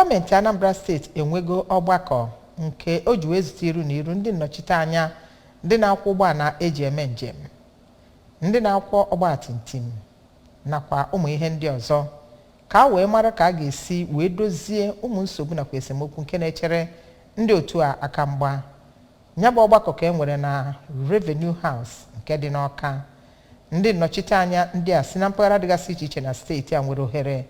Gọọmenti Anambra steeti enwego ọgbakọ nke o ji ezute iru na iru ndị nnọchite anya ndị na-akwọ ụgbọala eji eme njem, ndị na-akwọ ọgbatumtum nakwa ụmụ ihe ndị ọzọ ka a wee mara ka a ga-esi wee dozie ụmụ nsogbu nakwa esemokwu nke na-echere ndị otu a aka mgba. Ya bụ ọgbakọ ka e nwere na Revenue House nke dị n'Awka. Ndị nnọchite anya ndị a si na mpaghara dịgasị iche iche na steeti a nwere ohere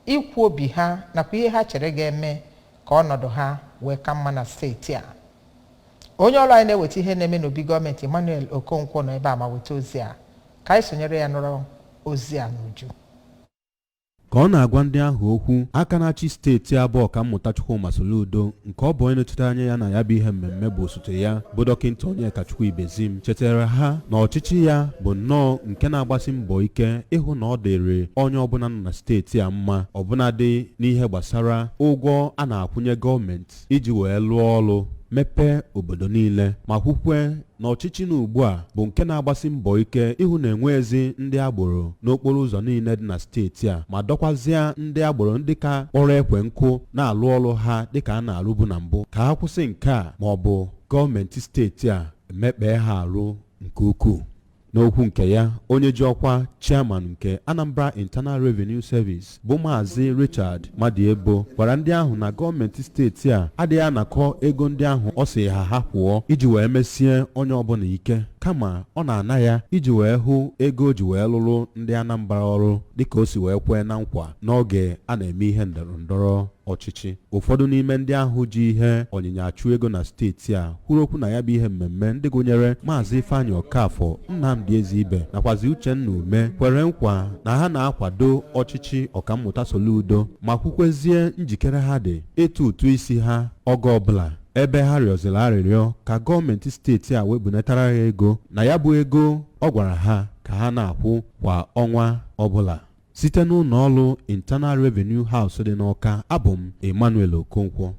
ikwu obi ha nakwa ihe ha chere ga-eme ka ọnọdụ ha wee ka mma na steeti a. Onye ọrụ anyị na-eweta ihe na-eme n'obi gọọmenti Emmanuel Okonkwo nọ ebe a ma weta ozi a ka anyị sonyere ya nụrụ ozi a n'uju. Ka ọ na-agwa ndị ahụ okwu, aka na-achị steeti abụọ ka mmụta Chukwuma Soludo nke ọ bụ onye nọchite anya ya na ya bụ ihe mmemme bụ osote ya bụ dọkịnta Onyekachukwu Ibezim chetara ha na ọchịchị ya bụ nnọọ nke na-agbasi mbọ ike ịhụ na ọ dịrị onye ọbụla nọ na steeti a mma, ọbụnadị n'ihe gbasara ụgwọ a na-akwụnye gọọmenti iji wee lụọ ọrụ mepee obodo niile, ma kwukwe na ọchịchị na ugbu a bụ nke na-agbasi mbọ ike ịhụ na enweghịzi ndị agboro n'okporo ụzọ niile dị na steeti a, ma dọkwazịa ndị agboro ndị ka kpọrọ ekwe nkụ na-alụ ọrụ ha dịka a na-alụbu na mbụ ka ha kwụsị nke a, ma ọ bụ gọọmenti steeti a emekpee ha arụ nke ukwuu. N'okwu nke ya, onye ji ọkwa chairman nke Anambra Internal Revenue Service bụ Maazị Richard Madiebo gwara ndị ahụ na gọọmenti steeti a adịghị anakọ ego ndị ahụ ọ sị ha pụọ iji wee mesie onye ọbụla ike, kama ọ na-ana ya iji wee hụ ego o ji wee lụrụ ndị Anambra ọrụ dịka o si wee kwee na nkwa n'oge a na-eme ihe ndọrọndọrọ ọchịchị. Ụfọdụ n'ime ndị ahụ ji ihe onyinye achụ ego na steeti a kwuru okwu na ya bụ ihe mmemme, ndị gụnyere Maazị Ifeanyị Okafọ, Nnamdi Eziibe nakwazi Uchenna Ume kwere nkwa na ha na-akwado ọchịchị Ọkammụta Soludo ma kwukwezie njikere ha dị ịtụ ụtụ isi ha oge ọbụla ebe ha rịọziri arịrịọ ka gọọmenti steeti a webunatara ha ego, na ya bụ ego ọ gwara ha ka ha na-akwụ kwa ọnwa ọbụla. Site n'ụlọ ọrụ Internal Revenue House dị n'Awka, abụ m Emmanuel Okonkwo.